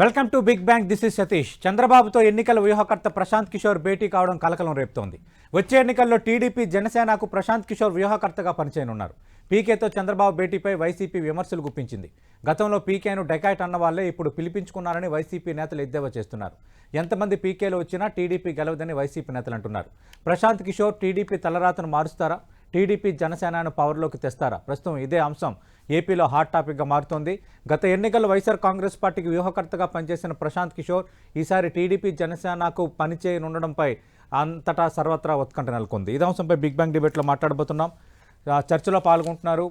Welcome to Big Bang. This is Satish. చంద్రబాబుతో ఎన్నికల వ్యూహకర్త ప్రశాంత్ కిషోర్ భేటీ కావడం కలకలం రేపుతోంది. వచ్చే ఎన్నికల్లో టీడీపీ జనసేనకు ప్రశాంత్ కిషోర్ వ్యూహకర్తగా పనిచేయనున్నారు. పీకేతో చంద్రబాబు భేటీపై వైసీపీ విమర్శలు గుప్పించింది. గతంలో పీకేను డెకాయిట్ అన్న వాళ్లే ఇప్పుడు పిలిపించుకున్నారని వైసీపీ నేతలు ఎద్దేవా చేస్తున్నారు. ఎంతమంది పీకేలు వచ్చినా టీడీపీ గెలవదని వైసీపీ నేతలు అంటున్నారు. ప్రశాంత్ కిషోర్ టీడీపీ తలరాతను మారుస్తారా? టీడీపీ జనసేనను పవర్లోకి తెస్తారా? ప్రస్తుతం ఇదే అంశం ఏపీలో హాట్ టాపిక్గా మారుతోంది. గత ఎన్నికల్లో వైఎస్ఆర్ కాంగ్రెస్ పార్టీకి వ్యూహకర్తగా పనిచేసిన ప్రశాంత్ కిషోర్ ఈసారి టీడీపీ జనసేనకు పనిచేయనుండడంపై అంతటా సర్వత్రా ఉత్కంఠ నెలకొంది. ఇదే అంశంపై బిగ్ బ్యాంగ్ డిబేట్లో మాట్లాడబోతున్నాం. చర్చలో పాల్గొంటున్నారు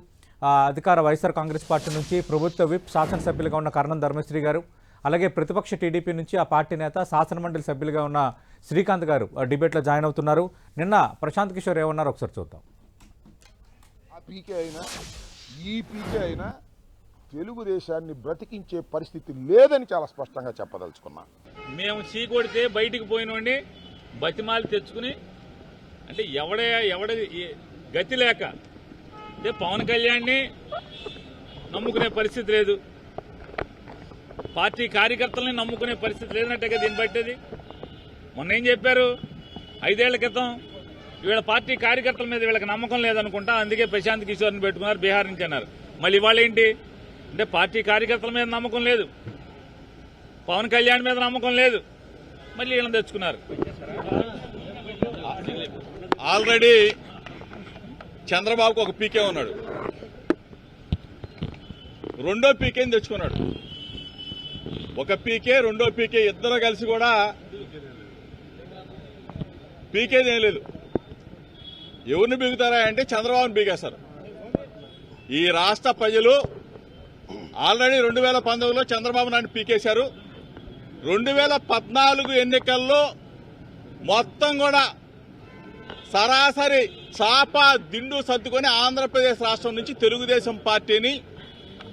అధికార వైఎస్ఆర్ కాంగ్రెస్ పార్టీ నుంచి ప్రభుత్వ విప్ శాసనసభ్యులుగా ఉన్న కర్ణం ధర్మశ్రీ గారు, అలాగే ప్రతిపక్ష టీడీపీ నుంచి ఆ పార్టీ నేత శాసనమండలి సభ్యులుగా ఉన్న శ్రీకాంత్ గారు డిబేట్లో జాయిన్ అవుతున్నారు. నిన్న ప్రశాంత్ కిషోర్ ఏమన్నారు ఒకసారి చూద్దాం. పీకే అయినా ఈ పీకే అయినా తెలుగుదేశాన్ని బ్రతికించే పరిస్థితి లేదని చాలా స్పష్టంగా చెప్పదలుచుకున్నా. మేము చీకొడితే బయటికి పోయినోండి బతిమాలి తెచ్చుకుని అంటే ఎవడ గతి లేక అంటే పవన్ కళ్యాణ్ని నమ్ముకునే పరిస్థితి లేదు, పార్టీ కార్యకర్తల్ని నమ్ముకునే పరిస్థితి లేదన్నట్టుగా దీన్ని బట్టేది. మొన్న ఏం చెప్పారు? 5 ఏళ్ల క్రితం వీళ్ళ పార్టీ కార్యకర్తల మీద వీళ్ళకి నమ్మకం లేదనుకుంటా, అందుకే ప్రశాంత్ కిషోర్ని పెట్టుకున్నారు బీహార్ నుంచి అన్నారు. మళ్ళీ ఇవాళ ఏంటి అంటే పార్టీ కార్యకర్తల మీద నమ్మకం లేదు, పవన్ కళ్యాణ్ మీద నమ్మకం లేదు, మళ్ళీ వీళ్ళని తెచ్చుకున్నారు. ఆల్రెడీ చంద్రబాబుకు ఒక పీకే ఉన్నాడు, రెండో పీకేని తెచ్చుకున్నాడు. ఒక పీకే రెండో పీకే ఇద్దరు కలిసి కూడా పీకేదేం లేదు. ఎవరిని బీగుతారా అంటే చంద్రబాబుని బీగేస్తారు. ఈ రాష్ట్ర ప్రజలు ఆల్రెడీ 2019లో చంద్రబాబు నాయుడు పీకేశారు. 2014 ఎన్నికల్లో మొత్తం కూడా సరాసరి చాప దిండు సర్దుకొని ఆంధ్రప్రదేశ్ రాష్ట్రం నుంచి తెలుగుదేశం పార్టీని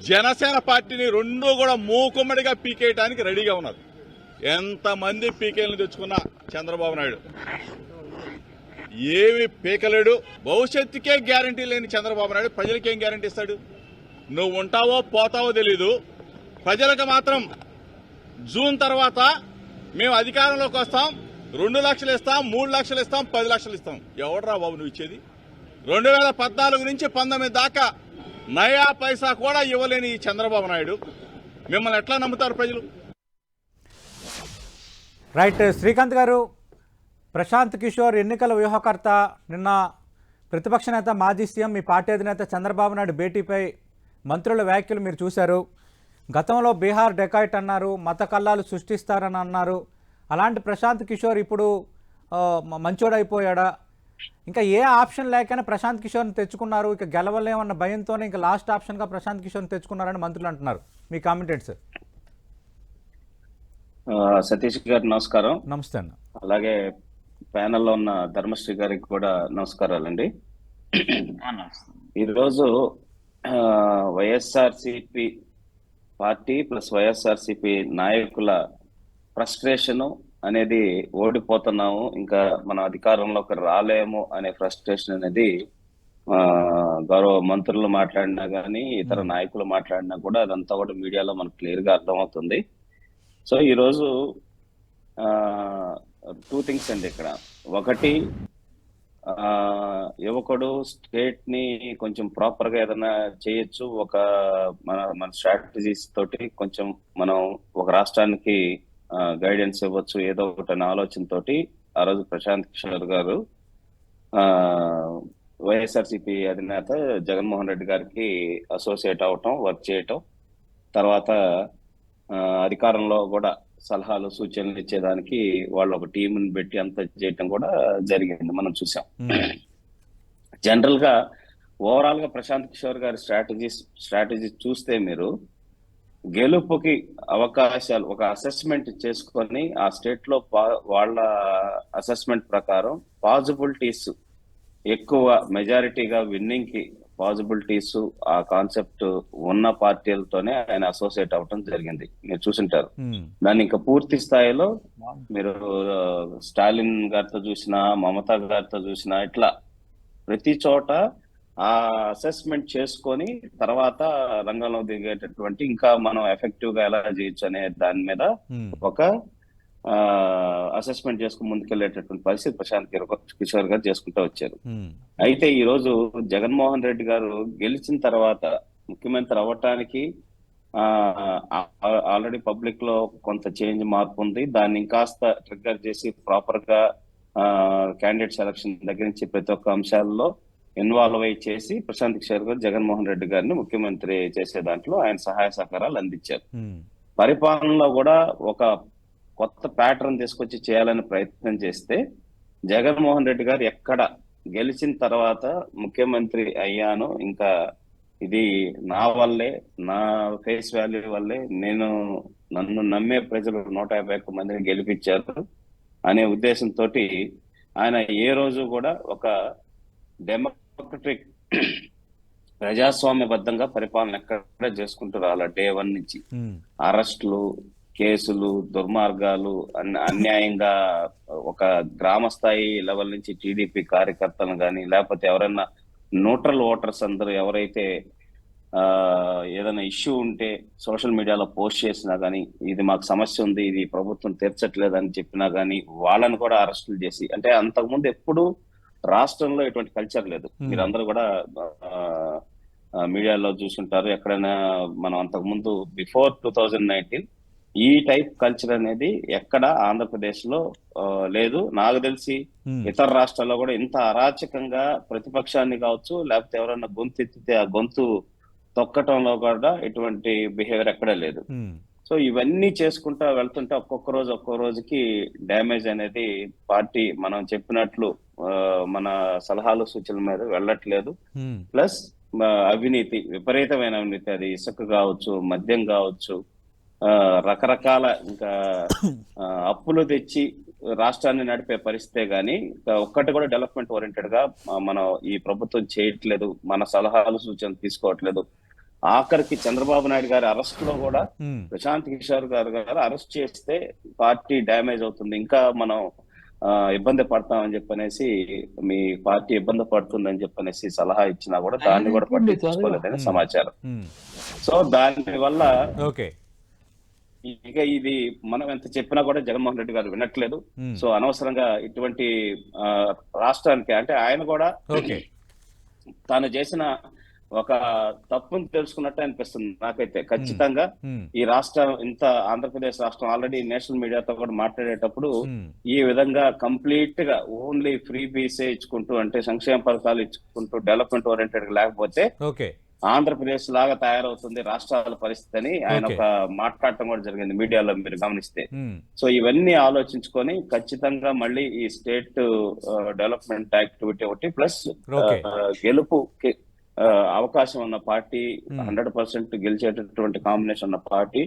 జనసేన పార్టీని రెండూ కూడా మూకుమ్మడిగా పీకేయడానికి రెడీగా ఉన్నారు. ఎంతమంది పీకేలను తెచ్చుకున్నా చంద్రబాబు నాయుడు ఏమి పీకలేడు. భవిష్యత్తుకే గ్యారంటీ లేని చంద్రబాబు నాయుడు ప్రజలకేం గ్యారంటీ ఇస్తాడు? నువ్వు ఉంటావో పోతావో తెలీదు. ప్రజలకు మాత్రం జూన్ తర్వాత మేము అధికారంలోకి వస్తాం, 2 లక్షలు ఇస్తాం, 3 లక్షలు ఇస్తాం, 10 లక్షలు ఇస్తాం. ఎవడరా బాబు నువ్వు ఇచ్చేది? 2014 నుంచి 19 దాకా నయా పైసా కూడా ఇవ్వలేని ఈ చంద్రబాబు నాయుడు మిమ్మల్ని ఎట్లా నమ్ముతారు ప్రజలు? రైట్. శ్రీకాంత్ గారు, ప్రశాంత్ కిషోర్ ఎన్నికల వ్యూహకర్త. నిన్న ప్రతిపక్ష నేత మాజీ సీఎం మీ పార్టీ అధినేత చంద్రబాబు నాయుడు భేటీపై మంత్రుల వ్యాఖ్యలు మీరు చూశారు. గతంలో బీహార్ డెకాయిట్ అన్నారు, మత కల్లాలు సృష్టిస్తారని అన్నారు. అలాంటి ప్రశాంత్ కిషోర్ ఇప్పుడు మంచోడైపోయాడా? ఇంకా ఏ ఆప్షన్ లేకనే ప్రశాంత్ కిషోర్ని తెచ్చుకున్నారు. ఇక గెలవలేమన్న భయంతోనే ఇంకా లాస్ట్ ఆప్షన్గా ప్రశాంత్ కిషోర్ని తెచ్చుకున్నారని మంత్రులు అంటున్నారు. మీ కామెంటెడ్ సార్. సతీష్ గారు నమస్కారం. నమస్తే అన్న. అలాగే ప్యానెల్లో ఉన్న ధర్మశ్రీ గారికి కూడా నమస్కారాలండి. ఈరోజు వైఎస్ఆర్సిపి పార్టీ ప్లస్ వైఎస్ఆర్సిపి నాయకుల ఫ్రస్ట్రేషను అనేది ఓడిపోతున్నాము, ఇంకా మన అధికారంలోకి రాలేము అనే ఫ్రస్ట్రేషన్ అనేది గౌరవ మంత్రులు మాట్లాడినా కానీ ఇతర నాయకులు మాట్లాడినా కూడా అదంతా కూడా మీడియాలో మనకు క్లియర్ గా అర్థమవుతుంది. సో ఈరోజు 2 థింగ్స్ అండి ఇక్కడ. ఒకటి, యువకుడు స్టేట్ ని కొంచెం ప్రాపర్ గా ఏదైనా చేయొచ్చు, ఒక మన స్ట్రాటజీస్ తోటి కొంచెం మనం ఒక రాష్ట్రానికి గైడెన్స్ ఇవ్వచ్చు ఏదో ఒకటి అనే ఆలోచనతోటి ఆ రోజు ప్రశాంత్ కిషోర్ గారు వైఎస్ఆర్సిపి అధినేత జగన్మోహన్ రెడ్డి గారికి అసోసియేట్ అవటం, వర్క్ చేయటం, తర్వాత అధికారంలో కూడా సలహాలు సూచనలు ఇచ్చేదానికి వాళ్ళు ఒక టీంని పెట్టి అంత చేయటం కూడా జరిగింది, మనం చూసాం. జనరల్ గా ఓవరాల్ గా ప్రశాంత్ కిషోర్ గారి స్ట్రాటజీ చూస్తే మీరు గెలుపుకి అవకాశాలు ఒక అసెస్మెంట్ చేసుకొని ఆ స్టేట్ లో వాళ్ళ అసెస్మెంట్ ప్రకారం పాజిబిలిటీస్ ఎక్కువ, మెజారిటీగా విన్నింగ్ కి పాజిబిలిటీస్ ఆ కాన్సెప్ట్ ఉన్న పార్టీలతోనే ఆయన అసోసియేట్ అవ్వటం జరిగింది. మీరు చూసింటారు. దాన్ని ఇంకా పూర్తి స్థాయిలో మీరు స్టాలిన్ గారితో చూసినా, మమతా గారితో చూసినా, ఇట్లా ప్రతి చోట ఆ అసెస్మెంట్ చేసుకొని తర్వాత రంగంలో దిగేటటువంటి ఇంకా మనం ఎఫెక్టివ్ గా ఎలా చేయొచ్చు అనే దాని మీద ఒక అసెస్మెంట్ చేసుకుని ముందుకెళ్లేటటువంటి పరిస్థితి ప్రశాంత్ కిషోర్ గారు చేసుకుంటూ వచ్చారు. అయితే ఈ రోజు జగన్మోహన్ రెడ్డి గారు గెలిచిన తర్వాత ముఖ్యమంత్రి అవ్వటానికి ఆల్రెడీ పబ్లిక్ లో కొంత చేంజ్ మార్పు ఉంది. దాన్ని ఇంకాస్త ట్రిగ్గర్ చేసి ప్రాపర్ గా క్యాండిడేట్ సెలక్షన్ దగ్గర నుంచి ప్రతి ఒక్క అంశాల్లో ఇన్వాల్వ్ అయ్యి చేసి ప్రశాంత్ కిషోర్ గారు జగన్మోహన్ రెడ్డి గారిని ముఖ్యమంత్రి చేసే దాంట్లో ఆయన సహాయ సహకారాలు అందించారు. పరిపాలనలో కూడా ఒక కొత్త ప్యాటర్న్ తీసుకొచ్చి చేయాలని ప్రయత్నం చేస్తే జగన్మోహన్ రెడ్డి గారు ఎక్కడ గెలిచిన తర్వాత ముఖ్యమంత్రి అయ్యాను, ఇంకా ఇది నా వల్లే, నా ఫేస్ వాల్యూ వల్లే, నన్ను నమ్మే ప్రజలు 151 మందిని గెలిపించారు అనే ఉద్దేశంతో ఆయన ఏ రోజు కూడా ఒక డెమోక్రటిక్ ప్రజాస్వామ్యబద్ధంగా పరిపాలన ఎక్కడ చేసుకుంటూ రాల. డే 1 నుంచి అరెస్టులు, కేసులు, దుర్మార్గాలు, అన్యాయంగా ఒక గ్రామ స్థాయి లెవెల్ నుంచి టీడీపీ కార్యకర్తలను కానీ లేకపోతే ఎవరైనా న్యూట్రల్ ఓటర్స్ అందరూ ఎవరైతే ఏదైనా ఇష్యూ ఉంటే సోషల్ మీడియాలో పోస్ట్ చేసినా కానీ, ఇది మాకు సమస్య ఉంది, ఇది ప్రభుత్వం తీర్చట్లేదు అని చెప్పినా కానీ వాళ్ళని కూడా అరెస్టులు చేసి, అంటే అంతకుముందు ఎప్పుడు రాష్ట్రంలో ఎటువంటి కల్చర్ లేదు. మీరందరూ కూడా మీడియాలో చూసుంటారు. ఎక్కడైనా మనం అంతకుముందు బిఫోర్ 2019 ఈ టైప్ కల్చర్ అనేది ఎక్కడ ఆంధ్రప్రదేశ్ లో లేదు. నాకు తెలిసి ఇతర రాష్ట్రాల్లో కూడా ఇంత అరాచకంగా ప్రతిపక్షాన్ని కావచ్చు లేకపోతే ఎవరైనా గొంతు ఎత్తితే ఆ గొంతు తొక్కటంలో కూడా ఎటువంటి బిహేవియర్ ఎక్కడ లేదు. సో ఇవన్నీ చేసుకుంటా వెళ్తుంటే ఒక్కొక్క రోజుకి డ్యామేజ్ అనేది పార్టీ మనం చెప్పినట్లు మన సలహాలు సూచనల మీద వెళ్ళట్లేదు. ప్లస్ అవినీతి, విపరీతమైన అవినీతి, అది ఇసుక కావచ్చు, మద్యం కావచ్చు, రకరకాల ఇంకా అప్పులు తెచ్చి రాష్ట్రాన్ని నడిపే పరిస్థితే గాని ఒక్కటి కూడా డెవలప్మెంట్ ఓరియంటెడ్ గా మనం ఈ ప్రభుత్వం చేయట్లేదు, మన సలహాలు సూచనలు తీసుకోవట్లేదు. ఆఖరికి చంద్రబాబు నాయుడు గారి అరెస్ట్ లో కూడా ప్రశాంత్ కిషోర్ గారు అరెస్ట్ చేస్తే పార్టీ డ్యామేజ్ అవుతుంది, ఇంకా మనం ఇబ్బంది పడతామని చెప్పనేసి, మీ పార్టీ ఇబ్బంది పడుతుందని చెప్పనేసి సలహా ఇచ్చినా కూడా దాన్ని కూడా పట్టించుకోలేదని సమాచారం. సో దాని వల్ల ఇక ఇది మనం ఎంత చెప్పినా కూడా జగన్మోహన్ రెడ్డి గారు వినట్లేదు. సో అనవసరంగా ఇటువంటి రాష్ట్రానికి, అంటే ఆయన కూడా తాను చేసిన ఒక తప్పుని తెలుసుకున్నట్టు అనిపిస్తుంది నాకైతే. ఖచ్చితంగా ఈ రాష్ట్రం, ఇంత ఆంధ్రప్రదేశ్ రాష్ట్రం ఆల్రెడీ నేషనల్ మీడియాతో కూడా మాట్లాడేటప్పుడు ఈ విధంగా కంప్లీట్ గా ఓన్లీ ఫ్రీ బీసే ఇచ్చుకుంటూ, అంటే సంక్షేమ పథకాలు ఇచ్చుకుంటూ డెవలప్మెంట్ ఓరియంటెడ్ లేకపోతే ఆంధ్రప్రదేశ్ లాగా తయారవుతుంది రాష్ట్రాల పరిస్థితి అని ఆయన ఒక మాట్లాడటం కూడా జరిగింది మీడియాలో, మీరు గమనిస్తే. సో ఇవన్నీ ఆలోచించుకొని ఖచ్చితంగా మళ్ళీ ఈ స్టేట్ డెవలప్మెంట్ యాక్టివిటీ ఒకటి ప్లస్ గెలుపు అవకాశం ఉన్న పార్టీ, 100% గెలిచేటటువంటి కాంబినేషన్ ఉన్న party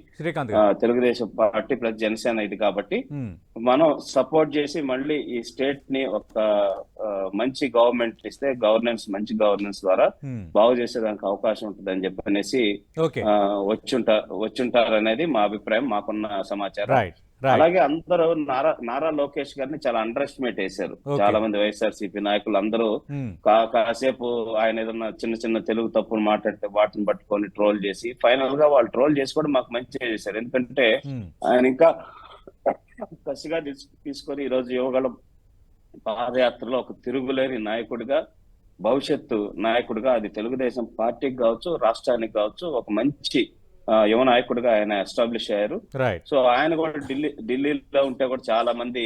Telugu Desam party plus Janasena ఇది. కాబట్టి మనం సపోర్ట్ చేసి మళ్ళీ ఈ స్టేట్ ని ఒక మంచి గవర్నమెంట్ ఇస్తే, మంచి గవర్నెన్స్ ద్వారా బాగు చేసేదానికి అవకాశం ఉంటుంది అని చెప్పనేసి వచ్చుంటారు అనేది మా అభిప్రాయం, మాకున్న సమాచారం. అలాగే అందరూ నారా లోకేష్ గారిని చాలా అండర్ ఎస్టిమేట్ చేశారు చాలా మంది వైఎస్ఆర్సీపీ నాయకులు అందరూ. కాసేపు ఆయన ఏదన్నా చిన్న తెలుగు తప్పులు మాట్లాడితే వాటిని పట్టుకొని ట్రోల్ చేసి, ఫైనల్ గా వాళ్ళు ట్రోల్ చేసి కూడా మాకు మంచిగా చేశారు. ఎందుకంటే ఆయన ఇంకా కసిగా తీసుకొని ఈరోజు యువగళం పాదయాత్రలో ఒక తిరుగులేని నాయకుడిగా, భవిష్యత్తు నాయకుడిగా, అది తెలుగుదేశం పార్టీకి కావచ్చు రాష్ట్రానికి కావచ్చు ఒక మంచి యువ నాయకుడిగా ఆయన ఎస్టాబ్లిష్ అయ్యారు. సో ఆయన కూడా ఢిల్లీలో ఉంటే కూడా చాలా మంది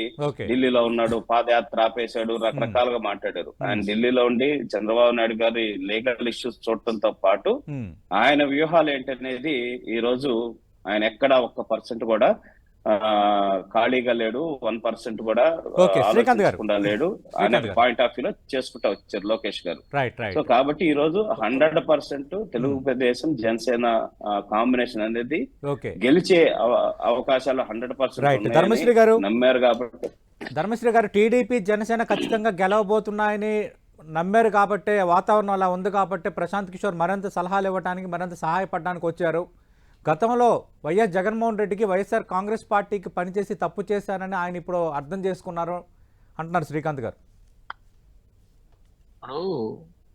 ఢిల్లీలో ఉన్నాడు, పాదయాత్ర ఆపేశాడు, రకరకాలుగా మాట్లాడారు. ఆయన ఢిల్లీలో ఉండి చంద్రబాబు నాయుడు గారి లీగల్ ఇష్యూస్ చూడటంతో పాటు ఆయన వ్యూహాలు ఏంటనేది ఈ రోజు ఆయన ఎక్కడ 1% కూడా ఖాళీగా లేడు, 1% కూడా లేడు అనే పాయింట్ ఆఫ్ వ్యూలో చేసుకుంటా వచ్చారు లోకేష్ గారు. సో కాబట్టి ఈ రోజు 100% తెలుగుదేశం జనసేన కాంబినేషన్ అనేది గెలిచే అవకాశాలు 100% నమ్మారు. కాబట్టి ధర్మశ్రీ గారు, టీడీపీ జనసేన ఖచ్చితంగా గెలవబోతున్నాయని నమ్మారు కాబట్టి, వాతావరణం అలా ఉంది కాబట్టి ప్రశాంత్ కిషోర్ మరింత సలహాలు ఇవ్వడానికి, మరింత సహాయపడడానికి వచ్చారు. గతంలో వైఎస్ జగన్మోహన్ రెడ్డికి వైఎస్ఆర్ కాంగ్రెస్ పార్టీకి పనిచేసి తప్పు చేశారని ఆయన ఇప్పుడు అర్థం చేసుకున్నారు అంటున్నారు శ్రీకాంత్ గారు.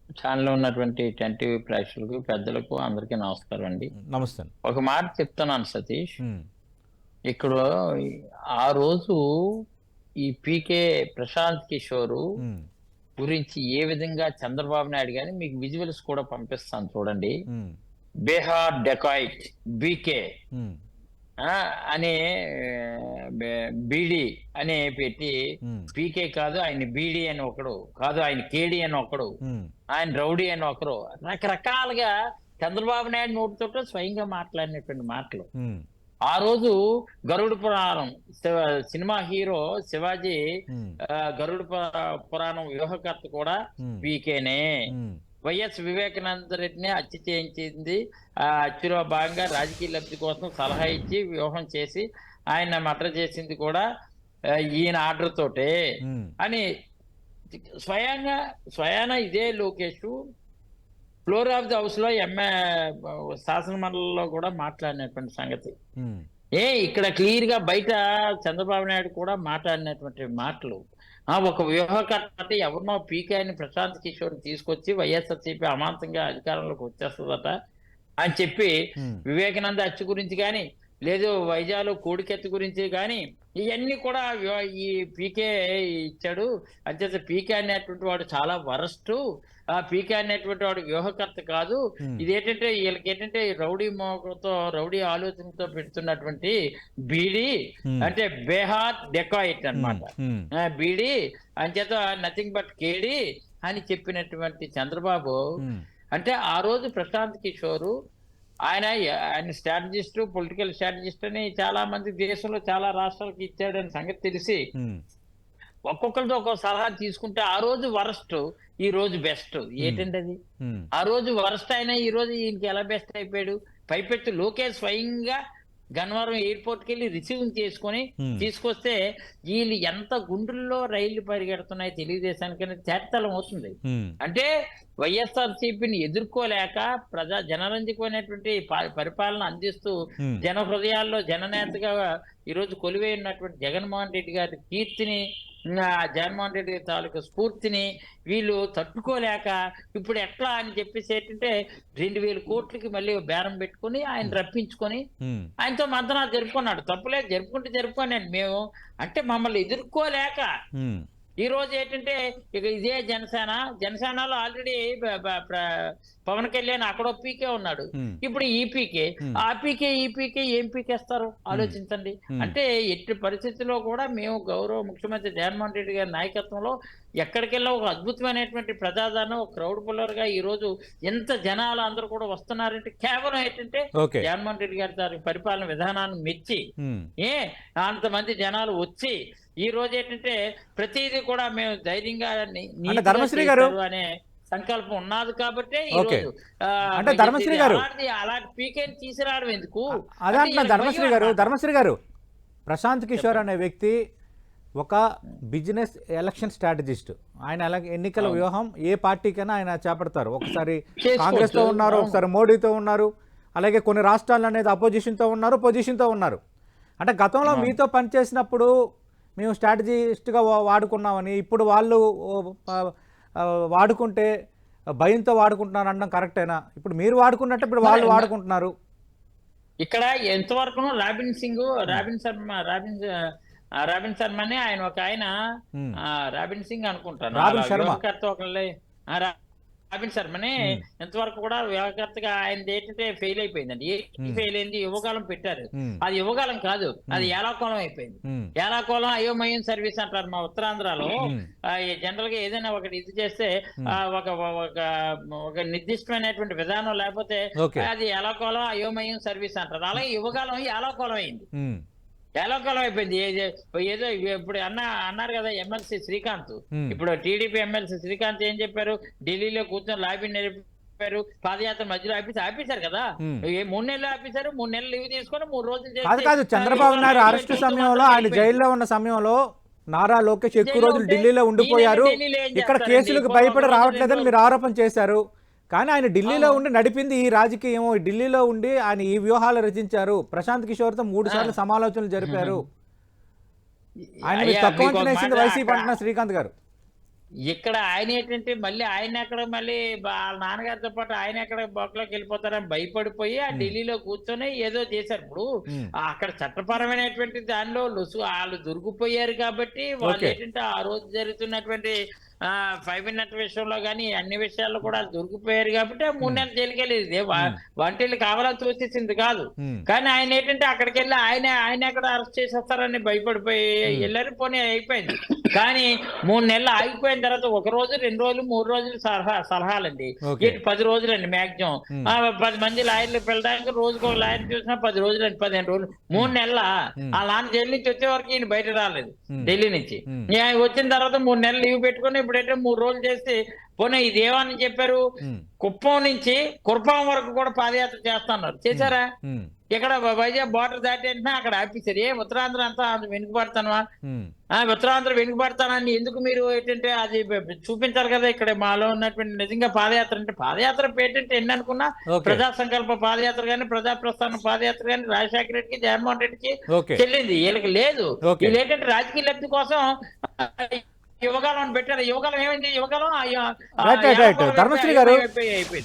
ఇప్పుడు ఛానల్లో ఉన్నటువంటి 10 టీవీ ప్రేక్షకులకు పెద్దలకు అందరికీ నమస్కారం అండి. నమస్తే. ఒక మాట చెప్తున్నాను సతీష్. ఉమ్, ఇక్కడ ఆ రోజు ఈ పీకే ప్రశాంత్ కిషోర్ ఉమ్, గురించి ఏ విధంగా చంద్రబాబు నాయుడు గాని మీకు విజువల్స్ కూడా పంపిస్తాను చూడండి. ఉమ్, బీహార్ డెకాయిట్ బీకే ఉమ్, అనే బీడీ అని పెట్టి ఉమ్, పీకే కాదు ఆయన బీడీ అని ఒకడు, కాదు ఆయన కేడీ అని ఒకడు, ఉమ్, ఆయన రౌడీ అని ఒకరు, రకరకాలుగా చంద్రబాబు నాయుడు నోటితో స్వయంగా మాట్లాడినటువంటి మాటలు. ఉమ్, ఆ రోజు గరుడ పురాణం సినిమా హీరో శివాజీ ఉమ్, గరుడ పురాణం వ్యూహకర్త కూడా ఉమ్, పీకేనే. ఉమ్, వైఎస్ వివేకానంద రెడ్డిని హత్య చేయించింది. ఆ హత్యలో భాగంగా రాజకీయ లబ్ధి కోసం సలహా ఇచ్చి వ్యూహం చేసి ఆయన మర్డర్ చేసింది కూడా ఈయన ఆర్డర్ తోటే ఉమ్, అని స్వయాన ఇదే Lokesh floor of the house లో శాసన మండలిలో కూడా మాట్లాడినటువంటి సంగతి. ఉమ్, ఇక్కడ క్లియర్ గా బయట చంద్రబాబు నాయుడు కూడా మాట్లాడినటువంటి మాటలు. ఒక వ్యూహకర్త ఎవరినో పీకేని ప్రశాంత్ కిషోర్ తీసుకొచ్చి వైఎస్ఆర్సీపీ అమాంతంగా అధికారంలోకి వచ్చేస్తుందట అని చెప్పి ఉమ్, వివేకానంద హత్య గురించి కానీ లేదు వైజాగ్ కోడికెత్తి గురించి కానీ ఇవన్నీ కూడా ఈ పీకే ఇచ్చాడు. అంచేత పీకే అనేటువంటి వాడు చాలా వరస్ట్. ఆ పీకే అనేటువంటి వాడు వ్యూహకర్త కాదు. ఇదేంటంటే వీళ్ళకి ఏంటంటే రౌడీ మోకతో రౌడీ ఆలోచనతో పెడుతున్నటువంటి బీడీ అంటే బీహార్ డెకాయిట్ అన్నమాట. బీడీ అంచేత నథింగ్ బట్ కేడీ అని చెప్పినటువంటి చంద్రబాబు అంటే ఆ రోజు ప్రశాంత్ కిషోర్ ఆయన స్ట్రాటజిస్ట్, పొలిటికల్ స్ట్రాటజిస్ట్ అని చాలా మంది దేశంలో చాలా రాష్ట్రాలకు ఇచ్చాడని సంగతి తెలిసి ఒక్కొక్కరితో ఒక్కొక్క సలహా తీసుకుంటే ఆ రోజు వరస్ట్, ఈ రోజు బెస్ట్. ఏంటంటే అది ఆ రోజు వరస్ట్ అయినా ఈ రోజు ఈయనకి ఎలా బెస్ట్ అయిపోయాడు? పైపెట్టు లోకేష్ స్వయంగా గన్నవరం ఎయిర్పోర్ట్కి వెళ్ళి రిసీవ్ చేసుకొని తీసుకొస్తే వీళ్ళు ఎంత గుండెల్లో రైళ్లు పరిగెడుతున్నాయి తెలుగుదేశానికైనా చేతలం అవుతుంది. అంటే వైఎస్ఆర్సీపీని ఎదుర్కోలేక జనరంజకమైనటువంటి పరిపాలన అందిస్తూ జన హృదయాల్లో జననేతగా ఈరోజు కొలువై ఉన్నటువంటి జగన్మోహన్ రెడ్డి గారి కీర్తిని, జగన్మోహన్ రెడ్డి గారి తాలూకు స్ఫూర్తిని వీళ్ళు తట్టుకోలేక ఇప్పుడు ఎట్లా అని చెప్పేసి ఏంటంటే 2000 కోట్లకి మళ్ళీ బేరం పెట్టుకుని ఆయన రప్పించుకొని ఆయనతో మంతనాలు జరుపుకున్నాడు. తప్పులేదు, జరుపుకొని మేము అంటే మమ్మల్ని ఎదుర్కోలేక ఈ రోజు ఏంటంటే ఇక ఇదే జనసేనలో ఆల్రెడీ పవన్ కళ్యాణ్ అక్కడో పీకే ఉన్నాడు, ఇప్పుడు ఈ పీకే, ఆ పీకే ఈ పీకే ఏం పీకేస్తారు ఆలోచించండి. అంటే ఎట్టి పరిస్థితుల్లో కూడా మేము గౌరవ ముఖ్యమంత్రి జగన్మోహన్ రెడ్డి గారి నాయకత్వంలో ఎక్కడికెళ్ళా ఒక అద్భుతమైనటువంటి ప్రజాదరణ, ఒక క్రౌడ్ పుల్లర్ గా ఈ రోజు ఎంత జనాలు అందరూ కూడా వస్తున్నారంటే కేవలం ఏంటంటే జగన్మోహన్ రెడ్డి గారి పరిపాలన విధానాన్ని మెచ్చి అంతమంది జనాలు వచ్చి ఈ రోజు ఏంటంటే ప్రతిదీ కూడా మేము ధైర్యంగా ధర్మశ్రీ గారు అనే సంకల్పం ఉన్నది కాబట్టి అంటే ధర్మశ్రీ గారు అలాంటి పీకేని తీసుకురావడం ఎందుకు? అదే ధర్మశ్రీ గారు ప్రశాంత్ కిషోర్ అనే వ్యక్తి ఒక బిజినెస్ ఎలక్షన్ స్ట్రాటజిస్ట్. ఆయన ఎన్నికల వ్యూహం ఏ పార్టీకైనా ఆయన చేపడతారు. ఒకసారి కాంగ్రెస్ తో ఉన్నారు, ఒకసారి మోడీతో ఉన్నారు, అలాగే కొన్ని రాష్ట్రాలు అనేది అపోజిషన్తో ఉన్నారు, పొజిషన్తో ఉన్నారు. అంటే గతంలో మీతో పనిచేసినప్పుడు మేము స్ట్రాటజిస్ట్గా వాడుకున్నామని ఇప్పుడు వాళ్ళు వాడుకుంటే భయంతో వాడుకుంటున్నారు అనడం కరెక్టేనా? ఇప్పుడు మీరు వాడుకున్నట్టు ఇప్పుడు వాళ్ళు వాడుకుంటున్నారు. ఇక్కడ ఎంతవరకు రాబిన్ శర్మ అని ఆయన ఒక ఆయన రాబిన్ సింగ్ అనుకుంటారు, రాబిన్ శర్మని ఎంతవరకు కూడా వ్యవకర్తగా ఆయన ఏంటంటే ఫెయిల్ అయిపోయిందండి. ఫెయిల్ అయింది, యువకాలం పెట్టారు. అది యువకాలం కాదు, అది ఏలాకోలం అయిపోయింది. ఏలాకోలం అయోమయం సర్వీస్ అంటారు మా ఉత్తరాంధ్రలో. జనరల్ గా ఏదైనా ఒకటి ఇది చేస్తే ఒక నిర్దిష్టమైనటువంటి విధానం లేకపోతే అది ఏలాకోలం అయోమయం సర్వీస్ అంటారు. అలాగే యువకాలం ఏలాకోలం అయింది, ఏలాకోలం అయిపోయింది. ఏదో ఇప్పుడు అన్నారు కదా ఎమ్మెల్సీ శ్రీకాంత్, ఇప్పుడు టీడీపీ ఎమ్మెల్సీ శ్రీకాంత్ ఏం చెప్పారు? ఢిల్లీలో కూర్చొని లాబీ నడిపారు, పాదయాత్ర మధ్యలో ఆపేశారు కదా. 3 నెలలు ఆపేశారు, 3 నెలలు లీవ్ తీసుకొని 3 రోజులు కాదు. చంద్రబాబు నాయుడు అరెస్టు సమయంలో, ఆయన జైల్లో ఉన్న సమయంలో నారా లోకేష్ ఎక్కువ రోజులు ఢిల్లీలో ఉండిపోయారు. ఇక్కడ కేసులకు భయపడి రావట్లేదని మీరు ఆరోపణ చేశారు. కానీ ఆయన ఢిల్లీలో ఉండి నడిపింది ఈ రాజకీయం. ఢిల్లీలో ఉండి ఆయన ఈ వ్యూహాలు రచించారు. ప్రశాంత్ కిషోర్తో 3 సార్లు సమాలోచనలు జరిపారు. ఆయన తక్కువ అంచనా వేసింది వైసీపీ అంటున్న శ్రీకాంత్ గారు. ఇక్కడ ఆయన ఏంటంటే మళ్ళీ ఆయన ఎక్కడ మళ్ళీ వాళ్ళ నాన్నగారితో పాటు ఆయన ఎక్కడ బొక్కలోకి వెళ్ళిపోతారని భయపడిపోయి ఆ ఢిల్లీలో కూర్చొని ఏదో చేశారు. ఇప్పుడు అక్కడ చట్టపరమైనటువంటి దానిలో వాళ్ళు దొరికిపోయారు కాబట్టి వాళ్ళు ఏంటంటే ఆ రోజు జరుగుతున్నటువంటి 5 మినిట్ విషయంలో కానీ అన్ని విషయాల్లో కూడా దొరికిపోయారు కాబట్టి 3 నెలలు జైలుకి వెళ్ళేది వంటలు కావాలని తోచేసింది కాదు. కానీ ఆయన ఏంటంటే అక్కడికి వెళ్ళి ఆయన ఎక్కడ అరెస్ట్ చేసేస్తారని భయపడిపోయి వెళ్ళారు. పోనీ అయిపోయింది. కానీ 3 నెలలు ఆగిపోయిన తర్వాత 1 రోజు 2 రోజులు 3 రోజులు సలహాలండి. 10 రోజులండి మాక్సిమం. 10 మంది లాయర్లు వెళ్ళడానికి రోజుకు ఒక లాయర్ చూసినా 10 రోజులు అండి, 15 రోజులు. 3 నెలల ఆ నాన్న జైలు నుంచి వచ్చే వరకు ఈయన బయట రాలేదు ఢిల్లీ నుంచి. వచ్చిన తర్వాత 3 నెలలు లీవ్ పెట్టుకుని ఇప్పుడైతే 3 రోజులు చేస్తే పోనీ ఇదేమని చెప్పారు, కుప్పం నుంచి కుర్పం వరకు కూడా పాదయాత్ర చేస్తున్నారు. చేశారా? ఇక్కడ వైజాగ్ బార్డర్ దాటి అంటే అక్కడ ఆపేశారు. ఉత్తరాంధ్ర అంతా వెనుకబడతానవా? ఉత్తరాంధ్ర వెనుకబడతానని ఎందుకు మీరు ఏంటంటే అది చూపించాలి కదా. ఇక్కడ మాలో ఉన్నటువంటి నిజంగా పాదయాత్ర అంటే పాదయాత్ర ఏంటంటే ఎన్ని అనుకున్నా ప్రజా సంకల్ప పాదయాత్ర కానీ ప్రజా ప్రస్థానం పాదయాత్ర కానీ రాజశేఖర రెడ్డికి జగన్మోహన్ రెడ్డికి చెల్లింది, వీళ్ళకి లేదు. వీళ్ళు ఏంటంటే రాజకీయ లబ్ధి కోసం యువకాలం పెట్టారు. యువకాలం ఏమైంది? యువకాలం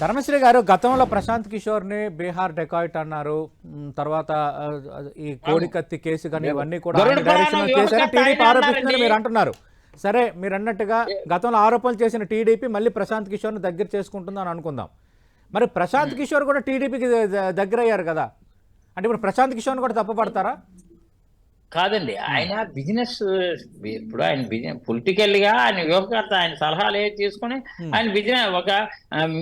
ధర్మశ్రీ గారు గతంలో ప్రశాంత్ కిషోర్ ని బీహార్ డెకాయిట్ అన్నారు. తర్వాత ఈ కోడికత్తి కేసు కానీ ఇవన్నీ కూడా టీడీపీ ఆరోపిస్తుందని మీరు అంటున్నారు. సరే, మీరు అన్నట్టుగా గతంలో ఆరోపణలు చేసిన టీడీపీ మళ్ళీ ప్రశాంత్ కిషోర్ ని దగ్గర చేసుకుంటుందని అనుకుందాం. మరి ప్రశాంత్ కిషోర్ కూడా టీడీపీకి దగ్గర అయ్యారు కదా, అంటే ఇప్పుడు ప్రశాంత్ కిషోర్ కూడా తప్పుపడతారా? కాదండి, ఆయన బిజినెస్, ఇప్పుడు ఆయన బిజినెస్ పొలిటికల్ గా ఆయన వ్యూహకర్త, ఆయన సలహాలు ఏవి తీసుకుని ఆయన బిజినెస్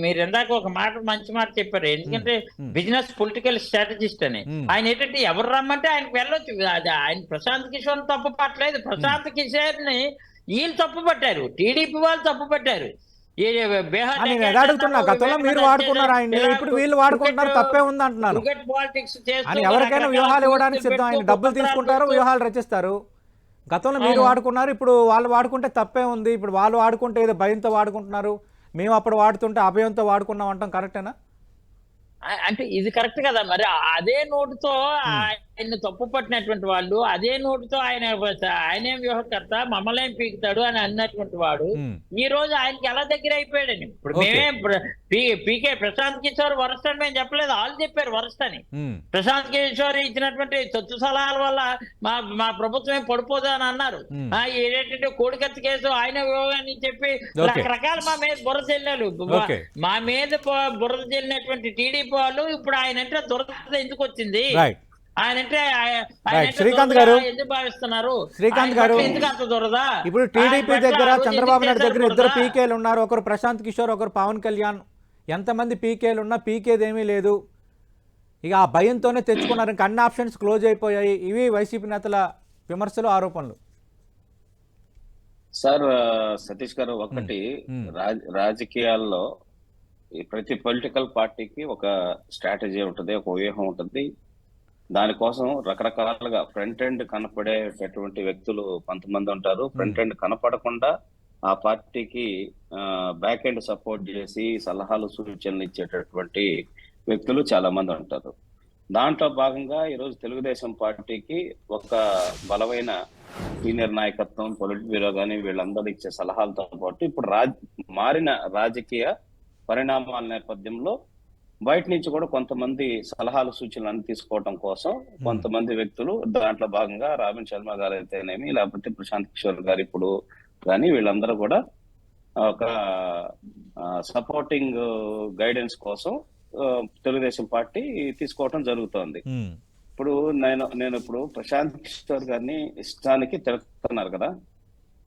మీరు ఇందాక ఒక మంచి మాట చెప్పారు. ఎందుకంటే బిజినెస్ పొలిటికల్ స్ట్రాటజిస్ట్ అని. ఆయన ఏంటంటే ఎవరు రమ్మంటే ఆయనకు వెళ్ళొచ్చు. ఆయన ప్రశాంత్ కిషోర్ తప్పు పట్టలేదు. ప్రశాంత్ కిషోర్ ని వీళ్ళు తప్పు పట్టారు, టీడీపీ వాళ్ళు తప్పు పట్టారు. అడుగుతున్నా, గతంలో మీరు వాడుకున్నారు ఆయన్ని, ఇప్పుడు వీళ్ళు వాడుకుంటున్నారు, తప్పే ఉంది అంటున్నారు. ఎవరికైనా వ్యూహాలు ఇవ్వడానికి సిద్ధం. ఆయన డబ్బులు తీసుకుంటారు, వ్యూహాలు రచిస్తారు. గతంలో మీరు వాడుకున్నారు, ఇప్పుడు వాళ్ళు వాడుకుంటే తప్పే ఉంది. ఇప్పుడు వాళ్ళు వాడుకుంటే ఏదో భయంతో వాడుకుంటున్నారు, మేము అప్పుడు వాడుతుంటే అభయంతో వాడుకున్నాం అంటాం కరెక్టేనా? అంటే ఇది కరెక్ట్ కదా. మరి అదే నోటుతో ఆయన తప్పు పట్టినటువంటి వాళ్ళు, అదే నోటుతో ఆయనే వ్యూహకర్త, మమ్మల్ని పీకుతాడు అని అన్నటువంటి వాడు ఈ రోజు ఆయనకి ఎలా దగ్గర అయిపోయాడని. ఇప్పుడు మేమే పీకే ప్రశాంత్ కిషోర్ వరస్ట్ అని మేము చెప్పలేదు, వాళ్ళు చెప్పారు వరస్ట్ అని. ప్రశాంత్ కిషోర్ ఇచ్చినటువంటి తొత్తు సలహాల వల్ల మా ప్రభుత్వం ఏం పడిపోదు అని అన్నారు. ఏంటంటే కోడికత్తి కేసు ఆయన వ్యూహాన్ని చెప్పి రకరకాల మా మీద బుర్ర చెల్లారు. మా మీద బుర్ర చెల్లినటువంటి టీడీపీ వాళ్ళు ఇప్పుడు ఆయన అంటే దురద ఎందుకు వచ్చింది, శ్రీకాంత్ గారు, శ్రీకాంత్ గారు, ఇప్పుడు టీడీపీ దగ్గర చంద్రబాబు నాయుడు దగ్గర 2 పీకేలు ఉన్నారు. ఒకరు ప్రశాంత్ కిషోర్, ఒకరు పవన్ కళ్యాణ్. ఎంతమంది పీకేలు ఉన్నా పీకేదేమీ లేదు. ఇక ఆ భయంతోనే తెచ్చుకున్నారు. ఇంకా అన్ని ఆప్షన్స్ క్లోజ్ అయిపోయాయి. ఇవి వైసీపీ నేతల విమర్శలు, ఆరోపణలు. సార్ సతీష్ గారు, ఒకటి రాజకీయాల్లో ప్రతి పొలిటికల్ పార్టీకి ఒక స్ట్రాటజీ ఉంటుంది, ఒక వ్యూహం ఉంటుంది. దానికోసం రకరకాలుగా ఫ్రంట్ ఎండ్ కనపడేటటువంటి వ్యక్తులు కొంతమంది ఉంటారు. ఫ్రంట్ ఎండ్ కనపడకుండా ఆ పార్టీకి బ్యాక్ ఎండ్ సపోర్ట్ చేసి సలహాలు సూచనలు ఇచ్చేటటువంటి వ్యక్తులు చాలా మంది ఉంటారు. దాంట్లో భాగంగా ఈరోజు తెలుగుదేశం పార్టీకి ఒక బలమైన సీనియర్ నాయకత్వం, పొలిట్ బ్యూరో కానీ వీళ్ళందరూ ఇచ్చే సలహాలతో పాటు ఇప్పుడు మారిన రాజకీయ పరిణామాల నేపథ్యంలో బయట నుంచి కూడా కొంతమంది సలహాలు సూచనలు తీసుకోవడం కోసం కొంతమంది వ్యక్తులు, దాంట్లో భాగంగా రాబిన్ శర్మ గారు అయితేనేమి, లేకపోతే ప్రశాంత్ కిషోర్ గారు ఇప్పుడు కానీ వీళ్ళందరూ కూడా ఒక సపోర్టింగ్ గైడెన్స్ కోసం తెలుగుదేశం పార్టీ తీసుకోవటం జరుగుతోంది. ఇప్పుడు నేను ఇప్పుడు ప్రశాంత్ కిషోర్ గారిని ఇష్టానికి తిరుగుతున్నారు కదా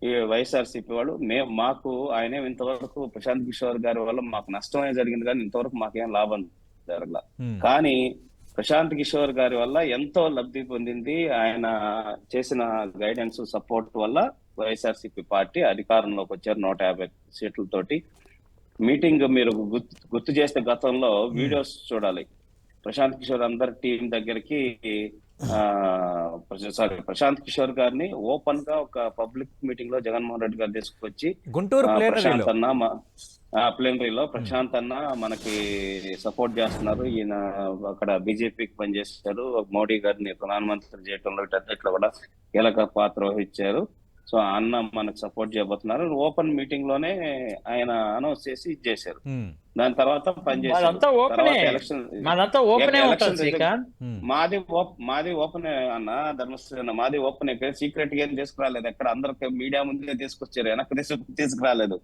ఈ వైఎస్ఆర్సీపీ వాళ్ళు. మాకు ఆయనే ఇంతవరకు ప్రశాంత్ కిషోర్ గారి వల్ల మాకు నష్టమే జరిగింది, కానీ ఇంతవరకు మాకేం లాభం జరగల. కానీ ప్రశాంత్ కిషోర్ గారి వల్ల ఎంతో లబ్ధి పొందింది. ఆయన చేసిన గైడెన్స్, సపోర్ట్ వల్ల వైఎస్ఆర్సీపీ పార్టీ అధికారంలోకి వచ్చారు 150 సీట్లతోటి. మీటింగ్ మీరు గుర్తు చేస్తే గతంలో వీడియోస్ చూడాలి. ప్రశాంత్ కిషోర్ అందరి టీం దగ్గరికి ప్రశాంత్ కిషోర్ గారిని ఓపెన్ గా ఒక పబ్లిక్ మీటింగ్ లో జగన్మోహన్ రెడ్డి గారు తీసుకొచ్చి గుంటూరు ప్రశాంత్ అన్న ప్లేనరీలో ప్రశాంత్ అన్న మనకి సపోర్ట్ చేస్తున్నారు, ఈయన అక్కడ బీజేపీకి పనిచేస్తారు, మోడీ గారిని ప్రధానమంత్రి చేయడంలో ఇట్లా కూడా కీలక పాత్ర వహించారు. సో అన్న మనకు సపోర్ట్ చేయబోతున్నారు. ఓపెన్ మీటింగ్ లోనే ఆయన అనౌన్స్ చేసి ఇచ్చేశారు. దాని తర్వాత మాదంతా ఓపెనే, మాదంతా ఓపెనే ఉంటుంది శ్రీకాంత్. మాది ఓపెన్ అన్న ధర్మశ్రీ, మాది ఓపెన్. సీక్రెట్ గా ఏం తీసుకురాలేదు, ఎక్కడ అందరికి మీడియా ముందే తీసుకొచ్చారు, వెనక్కి తీసుకురాలేదు.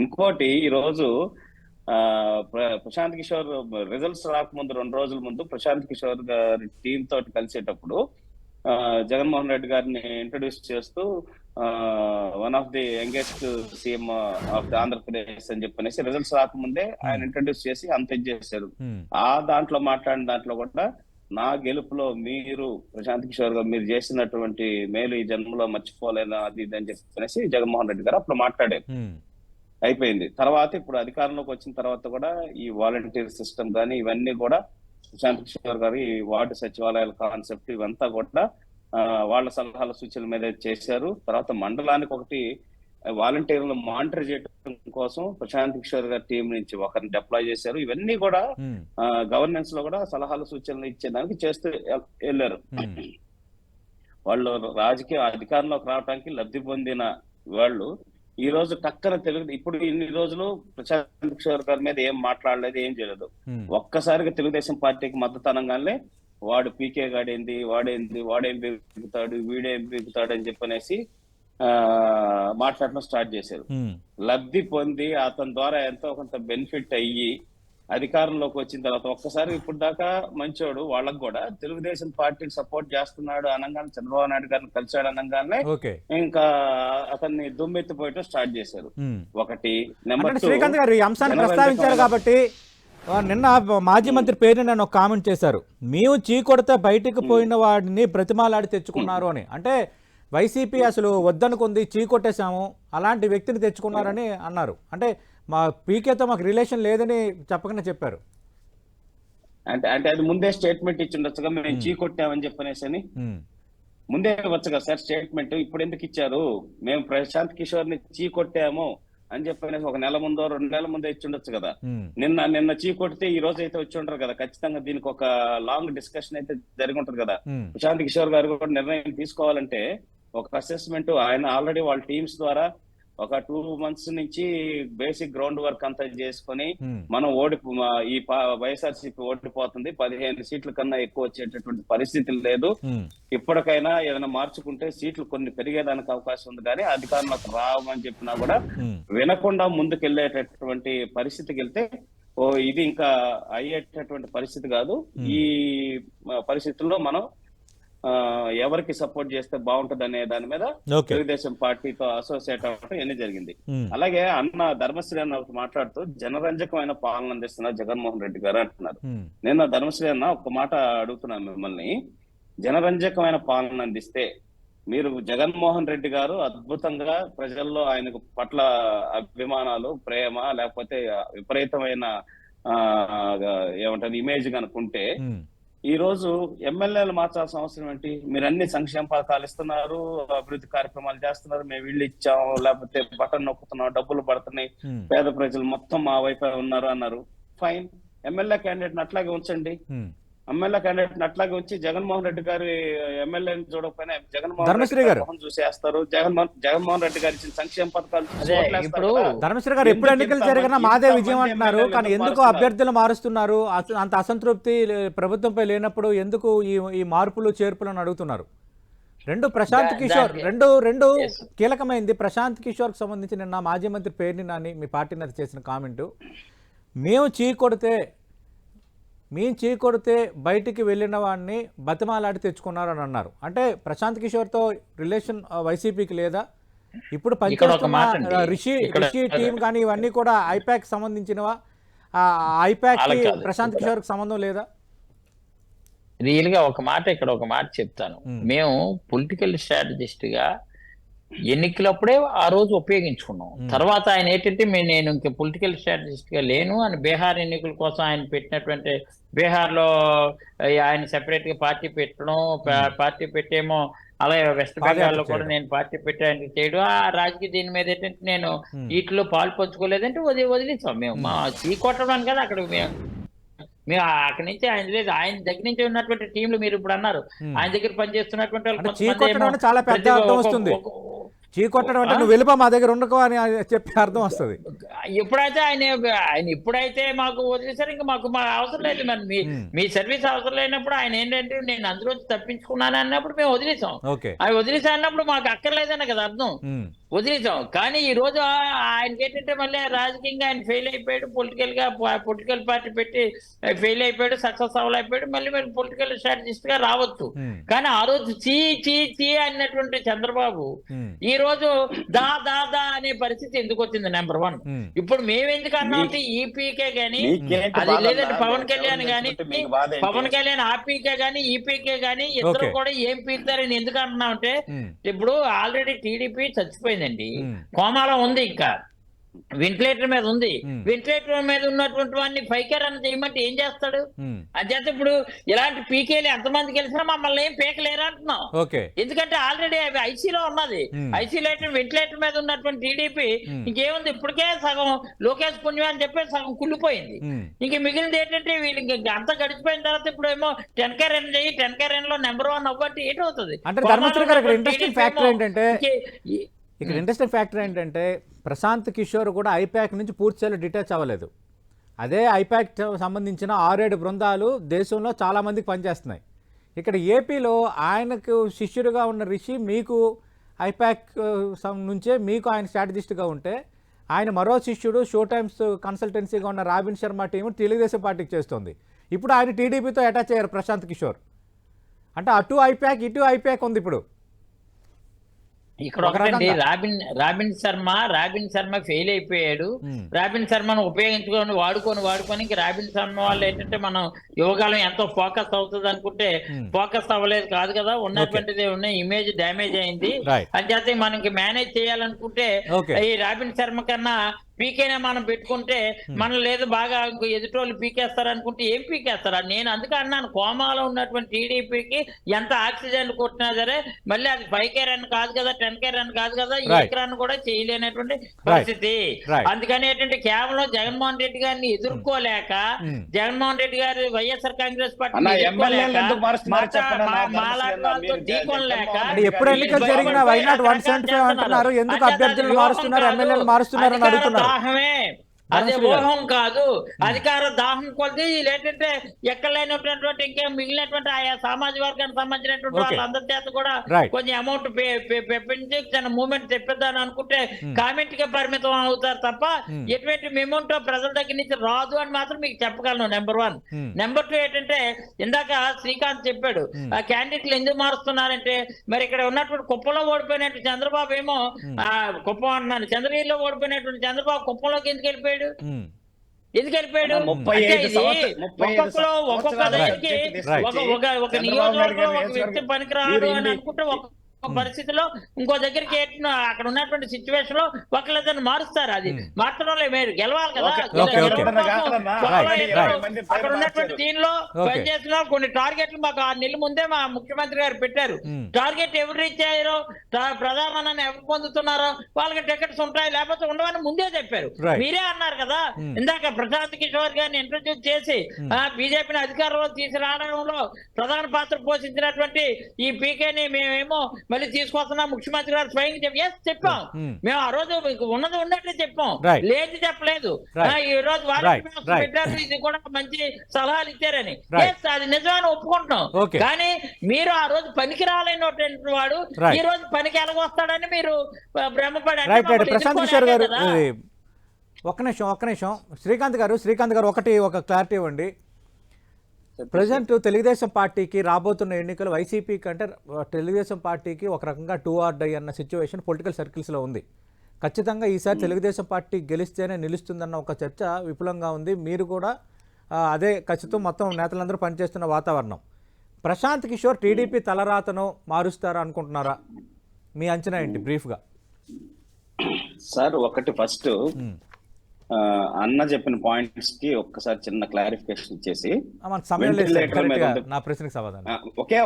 ఇంకోటి ఈ రోజు ప్రశాంత్ కిషోర్ రిజల్ట్స్ రాకముందు 2 రోజుల ముందు ప్రశాంత్ కిషోర్ గారి టీం తోటి కలిసేటప్పుడు జగన్మోహన్ రెడ్డి గారిని ఇంట్రొడ్యూస్ చేస్తూ one of the youngest CM of the Andhra Pradesh అని చెప్పనేసి రిజల్ట్స్ రాకముందే ఆయన ఇంట్రొడ్యూస్ చేసి అంత చేశారు. ఆ దాంట్లో మాట్లాడిన దాంట్లో కూడా నా గెలుపులో మీరు ప్రశాంత్ కిషోర్ గారు మీరు చేసినటువంటి మేలు ఈ జన్మలో మర్చిపోలేను అది ఇది అని చెప్పనేసి జగన్మోహన్ రెడ్డి గారు అప్పుడు మాట్లాడారు. అయిపోయింది. తర్వాత ఇప్పుడు అధికారంలోకి వచ్చిన తర్వాత కూడా ఈ వాలంటీర్ సిస్టమ్ కానీ ఇవన్నీ కూడా ప్రశాంత్ కిషోర్ గారు ఈ వార్డు సచివాలయాల కాన్సెప్ట్ ఇవంతా కూడా వాళ్ళ సలహాల సూచనల మీద చేశారు. తర్వాత మండలానికి ఒకటి వాలంటీర్లు మానిటర్ చేయడం కోసం ప్రశాంత్ కిషోర్ గారి టీం నుంచి ఒకరిని డిప్లాయ్ చేశారు. ఇవన్నీ కూడా గవర్నెన్స్ లో కూడా సలహాలు సూచనలు ఇచ్చేదానికి చేస్తూ వెళ్ళారు. వాళ్ళు రాజకీయ అధికారంలోకి రావడానికి లబ్ధి పొందిన వాళ్ళు ఈ రోజు టక్కన తెలుగు ఇప్పుడు ఇన్ని రోజులు ప్రశాంత్ కిషోర్ గారి మీద ఏం మాట్లాడలేదు, ఏం చేయలేదు. ఒక్కసారిగా తెలుగుదేశం పార్టీకి మద్దతు అనగానే వాడు పీకే గాడేంది, వాడేం బిగుతాడు, వీడేం బిగుతాడు అని చెప్పనేసి మాట్లాడటం స్టార్ట్ చేశారు. లబ్ధి పొంది అతని ద్వారా ఎంతో కొంత బెనిఫిట్ అయ్యి అధికారంలోకి వచ్చిన తర్వాత ఒక్కసారి ఇప్పుడు దాకా మంచోడు వాళ్ళకు కూడా తెలుగుదేశం పార్టీకి సపోర్ట్ చేస్తున్నాడు అనగానే, చంద్రబాబు నాయుడు గారిని కలిశాడు అనగానే ఇంకా అతన్ని దుమ్మెత్తిపోయటం స్టార్ట్ చేశారు. ఒకటి. నెంబర్ 2, శ్రీకాంత్ గారు ఈ అంశాన్ని ప్రస్తావించారు కాబట్టి నిన్న మాజీ మంత్రి పేరుని నేను ఒక కామెంట్ చేశారు, మేము చీకొడితే బయటికి పోయిన వాడిని బ్రతిమాలాడి తెచ్చుకున్నారు అని. అంటే వైసీపీ అసలు వద్దనుకుంది, చీకొట్టేశాము, అలాంటి వ్యక్తిని తెచ్చుకున్నారని అన్నారు. అంటే మా పీకేతో మాకు రిలేషన్ లేదని చెప్పకనే చెప్పారు. అంటే అది ముందే స్టేట్మెంట్ ఇచ్చి ఉండొచ్చుగా, మేము చీకొట్టామని చెప్పనేసి ముందే వచ్చగా సార్ స్టేట్మెంట్. ఇప్పుడు ఎందుకు ఇచ్చారు? మేము ప్రశాంత్ కిషోర్ ని చీకొట్టాము అని చెప్పనేసి 1 నెల ముందో 2 నెలల ముందో ఇచ్చి ఉండొచ్చు కదా. నిన్న చీకొట్టితే ఈ రోజు అయితే వచ్చి ఉంటారు కదా. ఖచ్చితంగా దీనికి ఒక లాంగ్ డిస్కషన్ అయితే జరిగి ఉంటది కదా. ప్రశాంత్ కిషోర్ గారు కూడా నిర్ణయం తీసుకోవాలంటే ఒక అసెస్మెంట్ ఆయన ఆల్రెడీ వాళ్ళ టీమ్స్ ద్వారా ఒక 2 months నుంచి బేసిక్ గ్రౌండ్ వర్క్ అంతా చేసుకుని మనం ఈ వైఎస్ఆర్సీపీ ఓడిపోతుంది, 15 సీట్ల కన్నా ఎక్కువ వచ్చేటటువంటి పరిస్థితి లేదు, ఇప్పటికైనా ఏదైనా మార్చుకుంటే సీట్లు కొన్ని పెరిగేదానికి అవకాశం ఉంది, కానీ అధికారంలోకి రావని చెప్పినా కూడా వినకుండా ముందుకెళ్లేటటువంటి పరిస్థితికి వెళ్తే ఇది ఇంకా అయ్యేటటువంటి పరిస్థితి కాదు. ఈ పరిస్థితుల్లో మనం ఎవరికి సపోర్ట్ చేస్తే బాగుంటది అనే దాని మీద తెలుగుదేశం పార్టీతో అసోసియేట్ అవ్వడం ఎన్ని జరిగింది. అలాగే అన్న ధర్మశ్రీ అన్న మాట్లాడుతూ జనరంజకమైన పాలన అందిస్తున్నారు జగన్మోహన్ రెడ్డి గారు అంటున్నారు. నేను ధర్మశ్రీ అన్న ఒక మాట అడుగుతున్నాను మిమ్మల్ని, జనరంజకమైన పాలన అందిస్తే మీరు జగన్మోహన్ రెడ్డి గారు అద్భుతంగా ప్రజల్లో ఆయనకు పట్ల అభిమానాలు, ప్రేమ, లేకపోతే విపరీతమైన ఏమంటారు ఇమేజ్ కనుకుంటే ఈ రోజు ఎమ్మెల్యేలు మార్చాల్సిన అవసరం ఏంటి? మీరు అన్ని సంక్షేమ పథకాలు ఇస్తున్నారు, అభివృద్ధి కార్యక్రమాలు చేస్తున్నారు, మేము ఇళ్ళు ఇచ్చాం, లేకపోతే బటన్ నొక్కుతున్నాం, డబ్బులు పడుతున్నాయి, పేద ప్రజలు మొత్తం మా వైపు ఉన్నారు అన్నారు. ఫైన్, ఎమ్మెల్యే క్యాండిడేట్ అట్లాగే ఉంచండి. ఎమ్మెల్యే క్యాండిడేట్ అట్లాగే వచ్చి జగన్మోహన్ రెడ్డి గారి ఎమ్మెల్యేని చూడకపోయినా జగన్మోహన్ రెడ్డి చూసేస్తారు. జగన్మోహన్ రెడ్డి గారి ఇచ్చిన సంక్షేమ పథకాలు ఇప్పుడు ధర్మశ్రీ గారు ఎప్పుడు ఎన్నికలు జరిగినా మాదే విజయం అంటున్నారు, కానీ ఎందుకు అభ్యర్థులు మారుస్తున్నారు? అంత అసంతృప్తి ప్రభుత్వంపై లేనప్పుడు ఎందుకు ఈ మార్పులు చేర్పులను అడుగుతున్నారు? ప్రశాంత్ కిషోర్ రెండు కీలకమైంది. ప్రశాంత్ కిషోర్ కి సంబంధించి నిన్న మాజీ మంత్రి పేర్ని నాని మీ పార్టీ నేత చేసిన కామెంటు, మేము చీకొడితే బయటికి వెళ్ళిన వాడిని బతిమాలాడి తెచ్చుకున్నారు అని అన్నారు. అంటే ప్రశాంత్ కిషోర్తో రిలేషన్ వైసీపీకి లేదా? ఇప్పుడు పనిచేస్తున్న రిషి టీం కానీ ఇవన్నీ కూడా ఐపాక్ సంబంధించినవా? ఐపాక్ కి ప్రశాంత్ కిషోర్ కి సంబంధం లేదా? రియల్ గా ఒక మాట చెప్తాను. మేము పొలిటికల్ స్ట్రాటజిస్ట్ గా ఎన్నికలప్పుడే ఆ రోజు ఉపయోగించుకున్నాం. తర్వాత ఆయన ఏంటంటే నేను ఇంకా పొలిటికల్ స్ట్రాటజిస్ట్ గా లేను అని బీహార్ ఎన్నికల కోసం ఆయన పెట్టినటువంటి బీహార్ లో ఆయన సెపరేట్ గా పార్టీ పెట్టడం, పార్టీ పెట్టేమో అలాగే వెస్ట్ బెంగాల్ లో కూడా నేను పార్టీ పెట్టాను చేయడం, ఆ రాజకీయ దీని మీద ఏంటంటే నేను వీటిలో పాలు పంచుకోలేదంటే వదిలేసాం. మేము మా చీకొట్టడానికి కదా అక్కడ మేము అక్కడి నుంచి ఆయన లేదు, ఆయన దగ్గర నుంచి ఉన్నటువంటి టీంలు మీరు ఇప్పుడు అన్నారు, ఆయన దగ్గర పనిచేస్తున్నటువంటి చీకొట్టడం అంటే నువ్వు వెళ్ళిపో మా దగ్గర ఉండకు అని చెప్పి అర్థం వస్తుంది. ఎప్పుడైతే ఆయన ఎప్పుడైతే మాకు వదిలేసారు ఇంకా మాకు అవసరం లేదు. మరి మీ సర్వీస్ అవసరం లేనప్పుడు ఆయన ఏంటంటే నేను అందులో తప్పించుకున్నాను అన్నప్పుడు మేము వదిలేసాం. అవి వదిలేసా అన్నప్పుడు మాకు అక్కర్లేదన్న కదా అర్థం, వదిలేసాం. కానీ ఈ రోజు ఆయనకి ఏంటంటే మళ్ళీ రాజకీయంగా ఆయన ఫెయిల్ అయిపోయాడు, పొలిటికల్ పార్టీ పెట్టి ఫెయిల్ అయిపోయాడు, సక్సెస్ అవ్వలేకపోయాడు, మళ్ళీ మీరు పొలిటికల్ స్ట్రాటజిస్ట్ గా రావచ్చు. కానీ ఆ రోజు చీ అన్నటువంటి చంద్రబాబు ఈ రోజు దా దా దా అనే పరిస్థితి ఎందుకు వచ్చింది? నెంబర్ 1. ఇప్పుడు మేము ఎందుకు అన్నామంటే ఈ పీకే గానీ అది లేదంటే పవన్ కళ్యాణ్ గానీ ఆ పీకే గానీ ఈ పీకే గానీ ఇద్దరు కూడా ఏం పీకుతారని ఎందుకు అంటున్నామంటే ఇప్పుడు ఆల్రెడీ టీడీపీ చచ్చిపోయిందండి, కోమాలో ఉంది, ఇంకా వెంటిలేటర్ మీద ఉంది. వెంటిలేటర్ మీద ఉన్నటువంటి వాడిని పైకే రన్ చేయమంటే ఏం చేస్తాడు? అంచేత ఇప్పుడు ఇలాంటి పీకేలు ఎంతమంది గెలిచినా మమ్మల్ని ఏం పీకలేరు అంటున్నాం. ఎందుకంటే ఆల్రెడీ అవి ఐసీలో ఉన్నది. ఐసీలో వెంటిలేటర్ మీద ఉన్నటువంటి టీడీపీ ఇంకేముంది, ఇప్పటికే సగం లోకేష్ పుణ్యం అని చెప్పి సగం కుళ్ళిపోయింది. ఇంక మిగిలింది ఏంటంటే వీళ్ళు అంతా గడిచిపోయిన తర్వాత ఇప్పుడు ఏమో 10K రన్ చేయి, 10K రన్ లో నెంబర్ 1 అవ్వంటే ఏంటవుతుంది? ఇక్కడ ఇంట్రెస్టింగ్ ఫ్యాక్టర్ ఏంటంటే ప్రశాంత్ కిషోర్ కూడా ఐపాక్ నుంచి పూర్తిస్థాయిలో డిటాచ్ అవ్వలేదు. అదే ఐపాక్ సంబంధించిన 6-7 బృందాలు దేశంలో చాలామందికి పనిచేస్తున్నాయి. ఇక్కడ ఏపీలో ఆయనకు శిష్యుడిగా ఉన్న రిషి మీకు ఐపాక్ నుంచే మీకు ఆయన స్ట్రాటజిస్ట్గా ఉంటే, ఆయన మరో శిష్యుడు షో టైమ్స్ కన్సల్టెన్సీగా ఉన్న రాబిన్ శర్మ టీము తెలుగుదేశం పార్టీకి చేస్తుంది. ఇప్పుడు ఆయన టీడీపీతో అటాచ్ అయ్యారు ప్రశాంత్ కిషోర్. అంటే అటు ఐపాక్ ఇటు ఐపాక్ ఉంది ఇప్పుడు. ఇక్కడ ఒకటండి, రాబిన్ శర్మ ఫెయిల్ అయిపోయాడు. రాబిన్ శర్మను ఉపయోగించుకొని వాడుకొని ఇంక రాబిన్ శర్మ వాళ్ళు ఏంటంటే మనం యువకాలం ఎంతో ఫోకస్ అవుతుంది అనుకుంటే ఫోకస్ అవ్వలేదు కాదు కదా, ఉన్నటువంటిది ఉన్న ఇమేజ్ డ్యామేజ్ అయింది. అంచేత మనకి మేనేజ్ చేయాలనుకుంటే ఈ రాబిన్ శర్మ కన్నా పీకేనే మనం పెట్టుకుంటే మనం లేదు బాగా ఎదుటోళ్ళు పీకేస్తారు అనుకుంటే ఏం పీకేస్తారు? నేను అందుకే అన్నాను, కోమాలో ఉన్నటువంటి టీడీపీకి ఎంత ఆక్సిజన్ కొట్టినా సరే మళ్ళీ అది 5K రన్ కాదు కదా, 10K రన్ కాదు కదా, 8 రన్ కూడా చేయలేనటువంటి పరిస్థితి. అందుకని ఏంటంటే కేవలం జగన్మోహన్ రెడ్డి గారిని ఎదుర్కోలేక, జగన్మోహన్ రెడ్డి గారు వైఎస్ఆర్ కాంగ్రెస్ పార్టీ ఎప్పుడు ఎన్నికలు జరిగినా వైనాట్ 175 అంటున్నారు, ఎందుకు అభ్యర్థులను మారుస్తున్నారు, ఎమ్మెల్యేలు మారుస్తున్నారు అని అడుగుతున్నారు. అదే ఊహం కాదు, అధికార దాహం కొద్ది ఏంటంటే ఎక్కడ లేనటువంటి ఇంకా మిగిలినటువంటి ఆయా సామాజిక వర్గానికి సంబంధించినటువంటి వాళ్ళందరి చేత కూడా కొంచెం అమౌంట్ పెంచి తన మూవ్మెంట్ తెప్పిద్దాని అనుకుంటే కామెంట్ కి పరిమితం అవుతారు తప్ప ఎటువంటి అమౌంట్ ప్రజల దగ్గర నుంచి రాదు అని మాత్రం మీకు చెప్పగలను. నెంబర్ 1. నెంబర్ 2 ఏంటంటే ఇందాక శ్రీకాంత్ చెప్పాడు ఆ క్యాండిడేట్లు ఎందుకు మారుస్తున్నారంటే, మరి ఇక్కడ ఉన్నటువంటి కుప్పంలో ఓడిపోయినట్టు చంద్రబాబు ఏమో కుప్పం అన్నాను, చంద్రగిరిలో ఓడిపోయినటువంటి చంద్రబాబు కుప్పంలోకి ఎందుకు వెళ్ళిపోయాడు? ఎందుకు వెళ్ళిపోయాడు? ఒక్కొక్కరు ఒక్కొక్క దగ్గరికి ఒక నియోజకవర్గంలో ఒక వ్యక్తి పనికిరాడు అని అనుకుంటే పరిస్థితిలో ఇంకో దగ్గరికి అక్కడ ఉన్నటువంటి సిచ్యువేషన్ లో ఒకళ్ళని మారుస్తారు. అది మార్చడంలో మీరు గెలవాలి కదా. అక్కడ ఉన్నటువంటి దీనిలో పనిచేస్తున్న కొన్ని టార్గెట్లు మాకు 6 నెలల ముందే మా ముఖ్యమంత్రి గారు పెట్టారు. టార్గెట్ ఎవరు రీచ్ అయ్యారో, ప్రధానాన్ని ఎవరు పొందుతున్నారో వాళ్ళకి టికెట్స్ ఉంటాయి లేకపోతే ఉండవని ముందే చెప్పారు. మీరే అన్నారు కదా ఇందాక ప్రశాంత్ కిషోర్ గారిని ఇంట్రడ్యూస్ చేసి బీజేపీని అధికారంలో తీసుకురావడంలో ప్రధాన పాత్ర పోషించినటువంటి ఈ పీకేని మేమేమో మళ్ళీ తీసుకొస్తున్నాం ముఖ్యమంత్రి గారు స్వయంగా చెప్పాం. మేము ఆ రోజు ఉన్నది ఉన్నట్లే చెప్పాం, లేదు చెప్పలేదు. ఈ రోజు పెట్టారు, ఇది కూడా మంచి సలహాలు ఇచ్చారని అది నిజమని ఒప్పుకుంటున్నాం. కానీ మీరు ఆ రోజు పనికి రాలేనటువంటి వాడు ఈ రోజు పనికి ఎలాగొస్తాడని మీరు భ్రమపడారు. ప్రశాంత్ కిషోర్ గారు ఒక్క నిమిషం శ్రీకాంత్ గారు ఒక క్లారిటీ ఇవ్వండి. ప్రజెంట్ తెలుగుదేశం పార్టీకి రాబోతున్న ఎన్నికలు వైసీపీ కంటే తెలుగుదేశం పార్టీకి ఒక రకంగా 2 or die అన్న సిచ్యువేషన్ పొలిటికల్ సర్కిల్స్లో ఉంది. ఖచ్చితంగా ఈసారి తెలుగుదేశం పార్టీ గెలిస్తేనే నిలుస్తుందన్న ఒక చర్చ విపులంగా ఉంది. మీరు కూడా అదే ఖచ్చితం మొత్తం నేతలందరూ పనిచేస్తున్న వాతావరణం. ప్రశాంత్ కిషోర్ టీడీపీ తలరాతను మారుస్తారా అనుకుంటున్నారా? మీ అంచనా ఏంటి బ్రీఫ్గా? సార్ ఒకటి ఫస్ట్ అన్న చెప్పిన పాయింట్స్ కి ఒక్కసారి చిన్న క్లారిఫికేషన్ ఇచ్చేసి, మనకు సమయం లేదు సార్, వెంటిలేటర్ మీద కరెక్ట్గా ఉంది. నా ప్రశ్నకి సమాధానం. ఒకే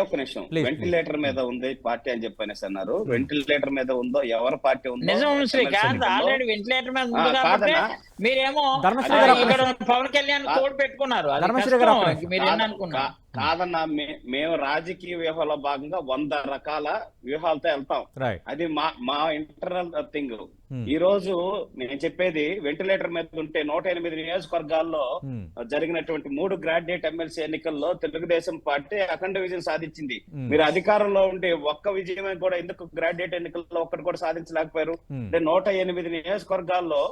ఒక్క నిమిషం. Please, వెంటిలేటర్ మీద ఉంది పార్టీ అని చెప్పనేసి అన్నారు. వెంటిలేటర్ మీద ఉందో ఎవరి పార్టీ ఉందో నిజం శ్రీకాంత్, ఎమ్మెల్సీ ఆల్రెడీ వెంటిలేటర్ మీద ఉంది కాబట్టి కాదన్నా. మీరేమో ధర్మశ్రీ అదే గారు ఇక్కడ పవన్ కళ్యాణ్ కోడ్ పెట్టుకున్నారు. అది ధర్మశ్రీ గారు కష్టం. ఒక్క మీరు ఏమనుకున్నారు? కాదన్నా, మేము రాజకీయ వ్యూహాల భాగంగా 100 రకాల వ్యూహాలతో వెళ్తాం. రైట్. అది మా ఇంటర్నల్ థింగ్. ఈ రోజు నేను చెప్పేది వెంటిలేటర్ మీద ఉంటే 108 నియోజకవర్గాల్లో జరిగినటువంటి 3 గ్రాడ్యుయేట్ ఎమ్మెల్సీ ఎన్నికల్లో తెలుగుదేశం పార్టీ అఖండ విజయం సాధించింది. మీరు అధికారంలో ఉంటే ఒక్క విజయమే కూడా ఎందుకు గ్రాడ్యుయేట్ ఎన్నికల్లో ఒక్కటి కూడా సాధించలేకపోయారు? అంటే 108 నియోజకవర్గాల్లో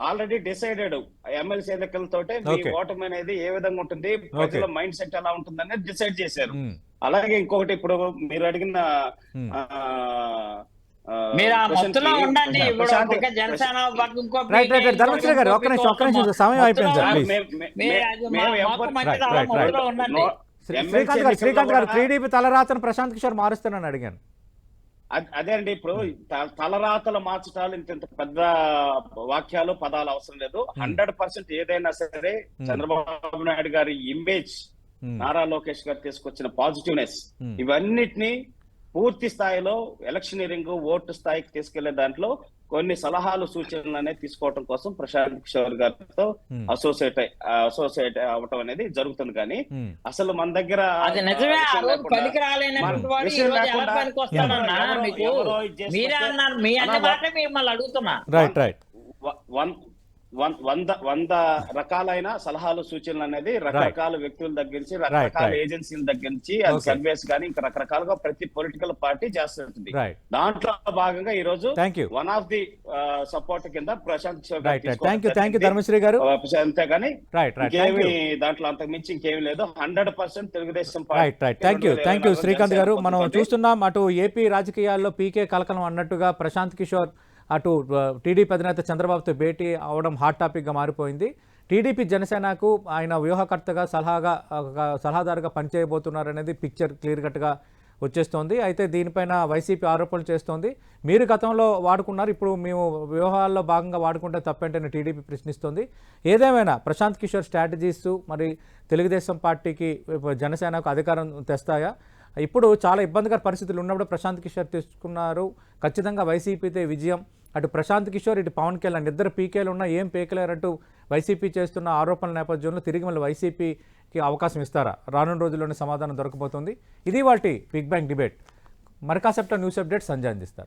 ఆల్రెడీ డిసైడెడ్ ఎమ్మెల్సీ ఎన్నికలతోటే మీ Okay. ఓటమి అనేది ఏ విధంగా ఉంటుంది, ప్రజల మైండ్ సెట్ ఎలా ఉంటుంది అనేది డిసైడ్ చేశారు. Hmm. అలాగే ఇంకొకటి, ఇప్పుడు మీరు అడిగిన మీరు ఆ question మొత్తంలో కి ఉండండి. ఇప్పుడు ప్రశాంత్ ఒక జనసేన వర్గం ఇంకో రైట్ రైట్ రైట్. ధర్మశ్రీ గారు ఒక్క నిమిషం, సమయం అయిపోయింది సార్, ప్లీజ్. శ్రీకాంత్ గారు టీడీపీ తలరాతను ప్రశాంత్ కిషోర్ మారుస్తానని అడిగాను. అదే అండి, ఇప్పుడు తలరాతలు మార్చడాలు ఇంత పెద్ద వాక్యాలు పదాలు అవసరం లేదు. 100% ఏదైనా సరే చంద్రబాబు నాయుడు గారి ఇమేజ్, నారా లోకేష్ గారు తీసుకొచ్చిన పాజిటివ్నెస్, ఇవన్నిటిని పూర్తి స్థాయిలో ఎలక్షనీరింగ్ ఓటు స్థాయికి తీసుకెళ్లే దాంట్లో కొన్ని సలహాలు సూచనలు అనేది తీసుకోవడం కోసం ప్రశాంత్ కిషోర్ గారితో అసోసియేట్ అవ్వటం అనేది జరుగుతుంది. కానీ అసలు మన దగ్గర అది నిజమే. ఆ రోజు పనికి రాలేనటువంటి వాడు ఈ రోజు ఎలా పనికి వస్తాడన్నా? మీకు మీరే అన్నారు, మీ అన్ని మాటలే మిమ్మల్ని అడుగుతున్నా. Right right. 100 రకాలైన సలహాలు సూచనలు అనేది రకరకాల వ్యక్తుల దగ్గర నుంచి, రకరకాల ఏజెన్సీల దగ్గర నుంచి, అది సర్వేస్ కానీ ఇంకా రకరకాలుగా ప్రతి పొలిటికల్ పార్టీ చేస్తుంది. దాంట్లో భాగంగా ఈ రోజు వన్ ఆఫ్ ది సపోర్ట్ కింద ప్రశాంత్ కిషోర్ ధర్మశ్రీ గారు అంతేగాని ఇంకేమి దాంట్లో అంతకు మించి ఇంకేమి లేదు. 100% Telugu Desam party. Thank you Srikanth గారు. మనం చూస్తున్నాం, అటు ఏపీ రాజకీయాల్లో పీకే కలకలం అన్నట్టుగా ప్రశాంత్ కిషోర్ అటు టీడీపీ అధినేత చంద్రబాబుతో భేటీ అవడం హాట్ టాపిక్గా మారిపోయింది. టీడీపీ జనసేనకు ఆయన వ్యూహకర్తగా సలహాదారుగా పనిచేయబోతున్నారనేది పిక్చర్ క్లియర్ కట్గా వచ్చేస్తోంది. అయితే దీనిపైన వైసీపీ ఆరోపణలు చేస్తోంది. మీరు గతంలో వాడుకున్నారు, ఇప్పుడు మేము వ్యూహాల్లో భాగంగా వాడుకుంటే తప్పేంటని టీడీపీ ప్రశ్నిస్తోంది. ఏదేమైనా ప్రశాంత్ కిషోర్ స్ట్రాటజీస్ మరి తెలుగుదేశం పార్టీకి జనసేనకు అధికారం తెస్తాయా? ఇప్పుడు చాలా ఇబ్బందికర పరిస్థితులు ఉన్నప్పుడు ప్రశాంత్ కిషోర్ తీసుకున్నారు. ఖచ్చితంగా వైసీపీతో విజయం. అటు ప్రశాంత్ కిషోర్, ఇటు పవన్ కళ్యాణ్ ఇద్దరు పీకేలు ఉన్నా ఏం పీకలేరంటూ వైసీపీ చేస్తున్న ఆరోపణల నేపథ్యంలో తిరిగి మళ్ళీ వైసీపీకి అవకాశం ఇస్తారా? రానున్న రోజుల్లోనే సమాధానం దొరకబోతుంది. ఇది వాటి బిగ్ బ్యాంగ్ డిబేట్. మరి కాసేపట్లో న్యూస్ అప్డేట్ సంజయ్ అందిస్తారు.